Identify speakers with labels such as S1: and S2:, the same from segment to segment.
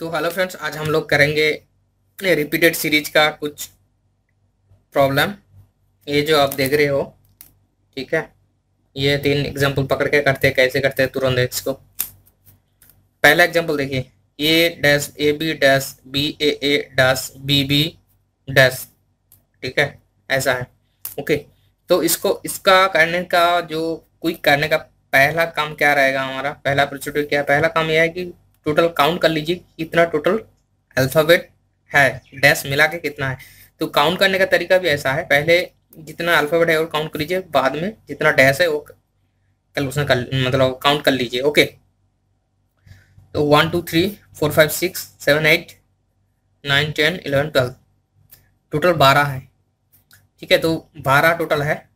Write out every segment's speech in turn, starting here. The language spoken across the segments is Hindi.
S1: तो हेलो फ्रेंड्स, आज हम लोग करेंगे रिपीटेड सीरीज का कुछ प्रॉब्लम। ये जो आप देख रहे हो, ठीक है, ये 3 एग्जांपल पकड़ के करते हैं। कैसे करते हैं तुरंत इसको। पहला एग्जांपल देखिए, A dash A B dash B A dash B B dash, ठीक है, ऐसा है। ओके, तो इसको इसका करने का जो क्विक करने का पहला काम क्या रहेगा, हमारा पहला प्रोसीड्यूर क्या है। पहला काम यह है कि टोटल काउंट कर लीजिए कितना टोटल अल्फाबेट है, डैश मिला के कितना है। तो काउंट करने का तरीका भी ऐसा है, पहले जितना अल्फाबेट है वो काउंट कर लीजिए, बाद में जितना डैश है वो कैलकुलेशन कर, मतलब काउंट कर लीजिए। ओके, तो 1 2 3 4 5 6 7 8 9 10 11 12 टोटल 12 है। ठीक है, तो 12 टोटल है।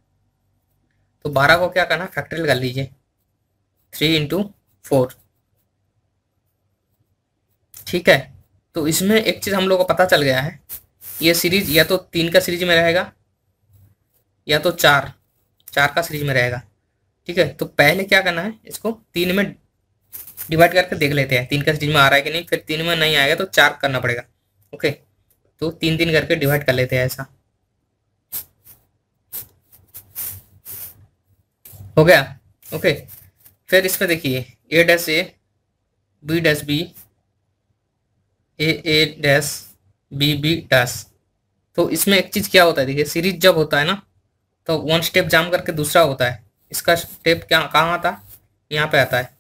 S1: तो 12 को क्या करना, फैक्टरियल कर लीजिए, 3 इंटू 4। ठीक है, तो इसमें एक चीज़ हम लोग को पता चल गया है, ये सीरीज या तो 3 का सीरीज में रहेगा या तो 4 का सीरीज में रहेगा। ठीक है, तो पहले क्या करना है, इसको 3 में डिवाइड करके देख लेते हैं 3 का सीरीज में आ रहा है कि नहीं। फिर 3 में नहीं आएगा तो 4 करना पड़ेगा। ओके, तो 3 करके डिवाइड कर लेते हैं, ऐसा हो गया। ओके, फिर इसमें देखिए A dash A B dash B A dash B B dash. तो इसमें एक चीज़ क्या होता है, देखिए सीरीज जब होता है ना, तो 1 स्टेप जाम करके दूसरा होता है। इसका स्टेप क्या कहाँ आता है, यहाँ पे आता है,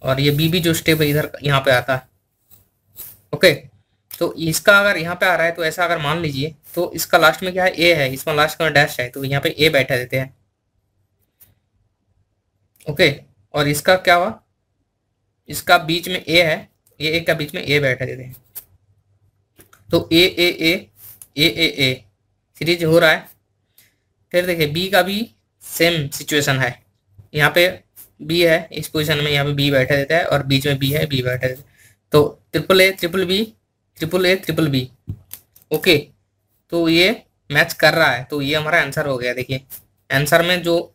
S1: और ये बी बी जो स्टेप है इधर यहाँ पे आता है। ओके, तो इसका अगर यहाँ पे आ रहा है तो ऐसा अगर मान लीजिए, तो इसका लास्ट में क्या है, ए है, इसमें लास्ट का डैश है, तो यहाँ पे ए बैठा देते हैं। ओके, और इसका क्या हुआ, इसका बीच में ए है, ये ए का बीच में ए बैठा देते हैं। तो ए ए ए ए ए ए सीरीज हो रहा है। फिर देखिए बी का भी सेम सिचुएशन है, यहाँ पे बी है इस पोजीशन में, यहाँ पे बी बैठा देता है, और बीच में बी है, बी बैठा देता है। तो triple A triple B triple A triple B. Okay, तो ये मैच कर रहा है, तो ये हमारा आंसर हो गया। देखिए आंसर में जो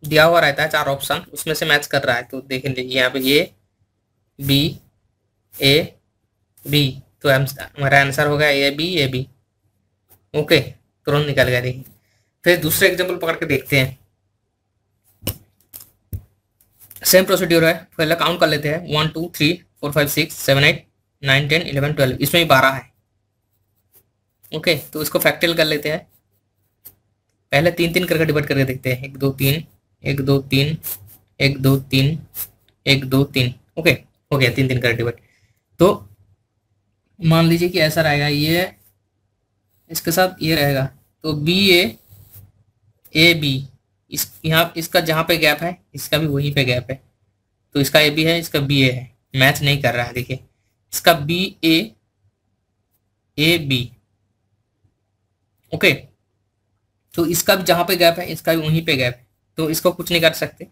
S1: दिया हुआ रहता है 4 ऑप्शन, उसमें से मैच कर रहा है। तो देखेंगे यहाँ पे ए बी ए बी, तो हमारा आंसर हो गया ए बी। ओके, तुरंत निकल गया। देखिए फिर दूसरे एग्जांपल पकड़ के देखते हैं। सेम प्रोसीड्यूर है, पहले काउंट कर लेते हैं 1 2 3 4 5 6 7 8 9 10 11 12, इसमें भी 12 है। ओके, तो इसको फैक्टरियल कर लेते हैं। पहले 3 करके डिवाइड करके देखते हैं, 1 2 3 1 2 3 1 2 3 1 2 3। ओके, हो गया 3 करके डिवाइड। तो मान लीजिए कि ऐसा रहेगा, ये इसके साथ ये रहेगा, तो बी ए बी, इस यहाँ इसका जहाँ पे गैप है इसका भी वहीं पे गैप है। तो इसका ए बी है, इसका बी ए है, मैच नहीं कर रहा है। देखिए इसका बी ए बी। ओके, तो इसका भी जहाँ पे गैप है इसका भी वहीं पे गैप है, तो इसको कुछ नहीं कर सकते,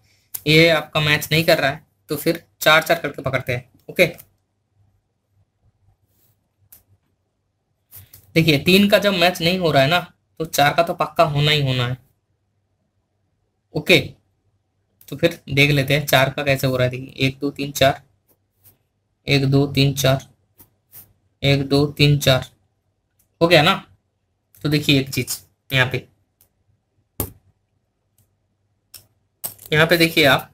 S1: ये आपका मैच नहीं कर रहा है। तो फिर 4 करके पकड़ते हैं। ओके, देखिए 3 का जब मैच नहीं हो रहा है ना, तो 4 का तो पक्का होना ही होना है। ओके, तो फिर देख लेते हैं 4 का कैसे हो रहा है। देखिए 1 2 3 4 1 2 3 4 1 2 3 4 हो गया ना। तो देखिए एक चीज यहाँ पे देखिए आप,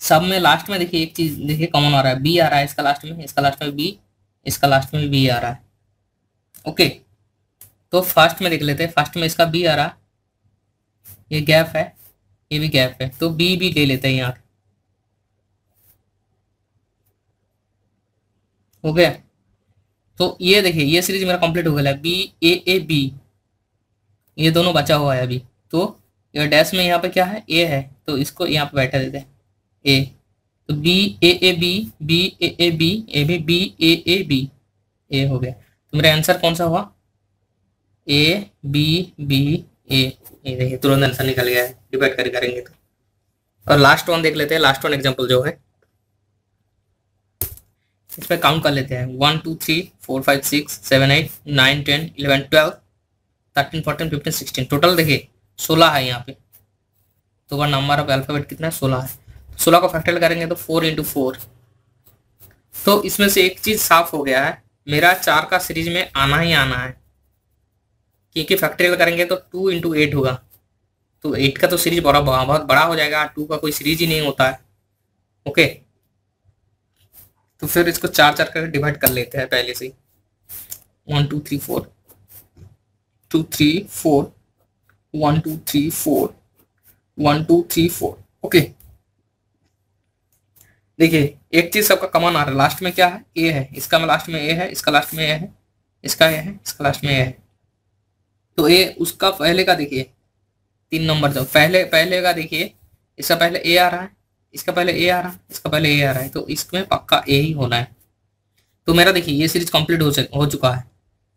S1: सब में लास्ट में देखिए एक चीज देखिए कॉमन आ रहा है, बी आ रहा है इसका लास्ट में, इसका लास्ट में बी, इसका लास्ट में बी आ रहा है। ओके, तो फर्स्ट में देख लेते हैं, फर्स्ट में इसका बी आ रहा है, ये गैप है, ये भी गैप है, तो बी भी ले लेते हैं यहाँ। हो गया, तो ये देखिए ये सीरीज मेरा कंप्लीट हो गया, बी ए बी, ये दोनों बचा हुआ है अभी। तो ये डैश में यहाँ पे क्या है, ए है, तो इसको यहाँ पे बैठा देते हैं ए। तो B A B B A B A B B A B, A हो गया। तो मेरा आंसर कौन सा हुआ, ए बी बी ए। ये देखिए तुरंत आंसर निकल गया है, डिवाइड करेंगे तो। और लास्ट वन देख लेते हैं, लास्ट वन एग्जांपल जो है, इस पर काउंट कर लेते हैं 1 2 3 4 5 6 7 8 9 10 11 12 13 14 15 16, टोटल देखिए 16 है यहाँ पे। तो वह नंबर ऑफ अल्फाबेट कितना है, 16 है। 16 को फैक्टराइज करेंगे तो 4 इंटू 4 तो इसमें से एक चीज साफ हो गया है, मेरा 4 का सीरीज में आना ही आना है, क्योंकि फैक्टोरियल करेंगे तो 2 इंटू 8 होगा, तो 8 का तो सीरीज बहुत बड़ा हो जाएगा, 2 का कोई सीरीज ही नहीं होता है। ओके, तो फिर इसको 4 4 करके डिवाइड कर लेते हैं पहले से। 1 2 3 4 2 3 4 1 2 3 4 1 2 3 4। ओके, देखिए एक चीज सबका कॉमन आ रहा है, लास्ट में क्या है, ए है, इसका में लास्ट में ए है, इसका लास्ट में ए है, इसका ए है, इसका लास्ट में ए है। तो ए उसका पहले का देखिए 3 नंबर, जो पहले का देखिए, इसका पहले ए आ रहा है, इसका पहले ए आ रहा है, इसका पहले ए आ रहा है, तो इसमें पक्का ए ही होना है। तो मेरा देखिए ये सीरीज कंप्लीट हो चुका है,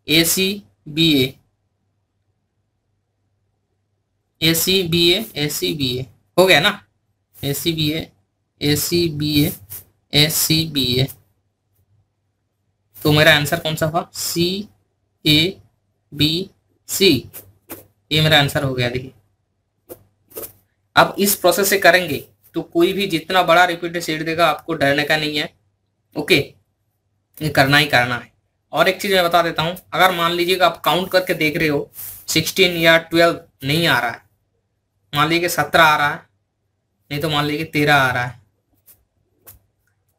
S1: ए C B A C B A C B A हो गया ना, ए सी बी ए सी बी ए सी बी ए। तो मेरा आंसर कौन सा था, सी ए बी सी, ये मेरा आंसर हो गया। देखिए अब इस प्रोसेस से करेंगे तो कोई भी जितना बड़ा रिपीटेड सेट देगा आपको डरने का नहीं है। ओके, ये करना ही करना है। और एक चीज मैं बता देता हूं, अगर मान लीजिएगा आप काउंट करके देख रहे हो 16 या 12 नहीं आ रहा है, मान लीजिए 17 आ रहा है, नहीं तो मान लीजिए 13 आ रहा है,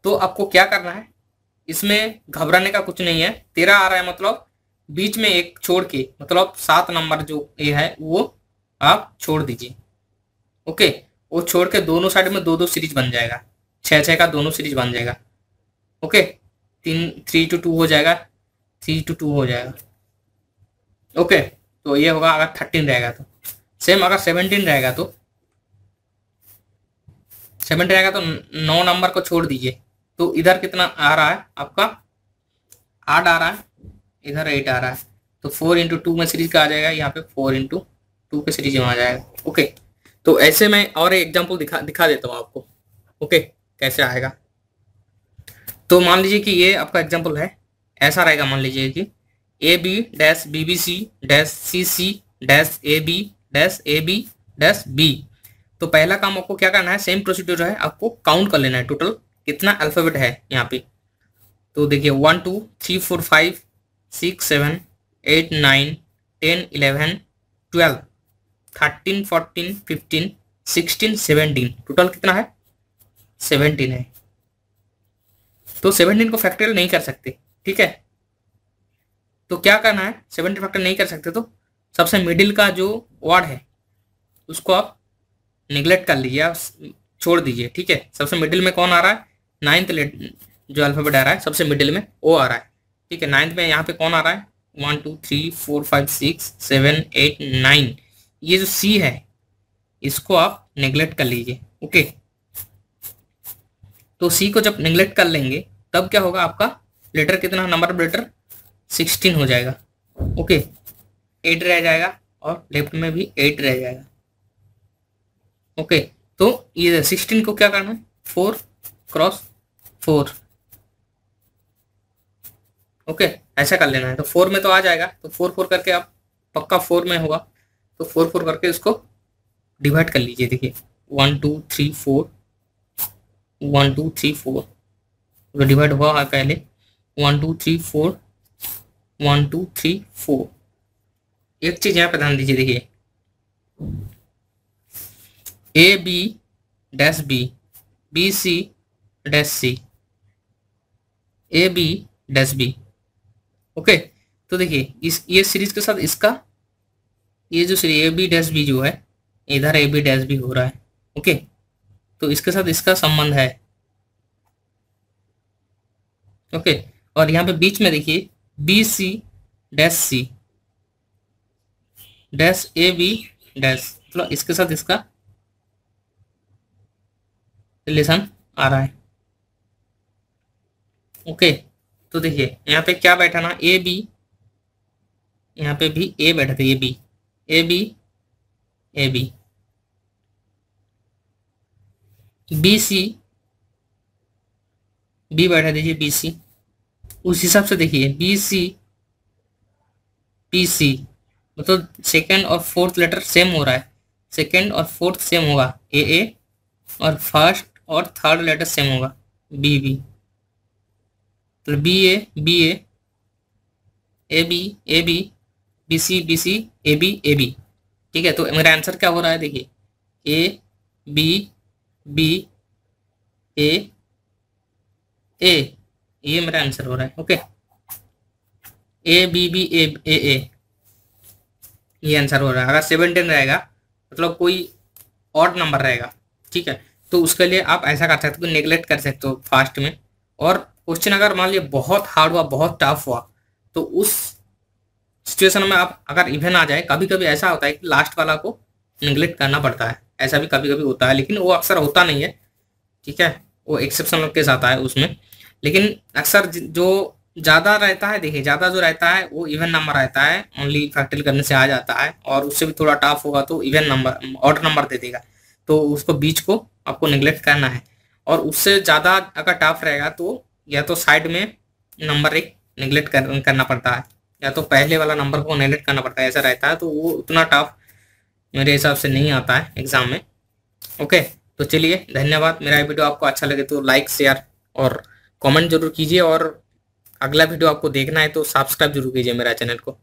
S1: तो आपको क्या करना है, इसमें घबराने का कुछ नहीं है। 13 आ रहा है मतलब बीच में एक छोड़ के, मतलब 7 नंबर जो ए है वो आप छोड़ दीजिए। ओके, वो छोड़ के दोनों साइड में 2 2 सीरीज बन जाएगा, 6 6 का दोनों सीरीज बन जाएगा। ओके, 3 to 2 हो जाएगा, 3 to 2 हो जाएगा। ओके, तो ये होगा अगर 13 रहेगा तो। सेम अगर 17 रहेगा तो 9 नंबर को छोड़ दीजिए, तो इधर कितना आ रहा है आपका, 8 आ रहा है, इधर 8 आ रहा है, तो 4 into 2 में सीरीज का आ जाएगा, यहाँ पे 4 into 2 के सीरीज में आ जाएगा। ओके, तो ऐसे मैं और एक एग्जांपल दिखा देता हूँ आपको। ओके, कैसे आएगा, तो मान लीजिए कि ये आपका एग्जांपल है, ऐसा रहेगा। मान लीजिए कि A B dash B B C dash C C dash A B dash B. तो पहला काम आपको क्या करना है, सेम प्रोसीड्यूर है, आपको काउंट कर लेना है टोटल कितना अल्फाबेट है यहाँ पे। तो देखिए 1 2 3 4 5 6 7 8 9 10 11 12 13 14 15 16 17, टोटल कितना है, 17 है। तो 17 को फैक्टोरियल नहीं कर सकते, ठीक है। तो क्या करना है, 17 फैक्टर नहीं कर सकते तो सबसे मिडिल का जो वर्ड है उसको आप निगलेक्ट कर लीजिए, आप छोड़ दीजिए, ठीक है। सबसे मिडिल में कौन आ रहा है, 9th जो अल्फाबेट आ रहा है सबसे मिडिल में वो आ रहा है, ठीक है। 9th में यहाँ पे कौन आ रहा है, 1 2 3 4 5 6 7 8 9, ये जो सी है इसको आप नेग्लेक्ट कर लीजिए। ओके, तो सी को जब नेग्लेक्ट कर लेंगे तब क्या होगा, आपका लेटर कितना, नंबर ऑफ लेटर 16 हो जाएगा। ओके, 8 रह जाएगा और लेफ्ट में भी 8 रह जाएगा। ओके, तो ये 16 को क्या करना है, 4 क्रॉस 4। ओके, ऐसा कर लेना है। तो 4 में तो आ जाएगा, तो 4 4 करके आप पक्का 4 में होगा, तो 4 4 करके इसको डिवाइड कर लीजिए। देखिए 1 2 3 4 1 2 3 4, तो डिवाइड हुआ है पहले 1 2 3 4 1 2 3 4। एक चीज यहाँ पे ध्यान दीजिए, देखिए A B dash B B C dash C A B dash B. Okay, तो देखिए ये सीरीज के साथ इसका ये जो series A B dash B जो है, इधर ए बी डैश बी हो रहा है। ओके, तो इसके साथ इसका संबंध है। ओके, और यहाँ पे बीच में देखिए B C dash C dash A B dash, मतलब इसके साथ इसका रिलेशन आ रहा है। ओके, तो देखिए यहाँ पे क्या बैठा ना, ए बी, यहाँ पे भी ए बैठा था, A B A B A B, B C B बैठा दीजिए बी सी। उस हिसाब से देखिए बी सी पी सी, मतलब सेकेंड और फोर्थ लेटर सेम हो रहा है, सेकेंड और फोर्थ सेम होगा ए, और फर्स्ट और थर्ड लेटर सेम होगा बी बी। तो B A B B C A B. ठीक है, तो मेरा आंसर क्या हो रहा है, देखिए ए बी ए ए, ये मेरा आंसर हो रहा है। ओके, ए बी ए, ये आंसर हो रहा है। अगर 17 रहेगा मतलब कोई ऑड नंबर रहेगा, ठीक है, तो उसके लिए आप ऐसा कर सकते हो, नेग्लेक्ट कर सकते हो फास्ट में। और क्वेश्चन अगर मान लिया बहुत हार्ड हुआ, बहुत टफ हुआ, तो उस सिचुएशन में आप अगर इवन आ जाए, कभी कभी ऐसा होता है कि लास्ट वाला को निगलेक्ट करना पड़ता है, ऐसा भी कभी कभी होता है, लेकिन वो अक्सर होता नहीं है। ठीक है, वो एक्सेप्शनल केस आता है उसमें। लेकिन अक्सर जो ज़्यादा रहता है, देखिए ज़्यादा जो रहता है वो इवन नंबर रहता है, ओनली फैक्टराइज करने से आ जाता है। और उससे भी थोड़ा टफ होगा तो इवन नंबर, ऑड नंबर दे देगा, तो उसको बीच को आपको निगलेक्ट करना है। और उससे ज़्यादा अगर टफ रहेगा तो या तो साइड में नंबर एक निगलेक्ट करना पड़ता है, या तो पहले वाला नंबर को नेगलेक्ट करना पड़ता है, ऐसा रहता है। तो वो उतना टफ मेरे हिसाब से नहीं आता है एग्जाम में। ओके, तो चलिए धन्यवाद। मेरा वीडियो आपको अच्छा लगे तो लाइक शेयर और कमेंट जरूर कीजिए, और अगला वीडियो आपको देखना है तो सब्सक्राइब जरूर कीजिए मेरा चैनल को।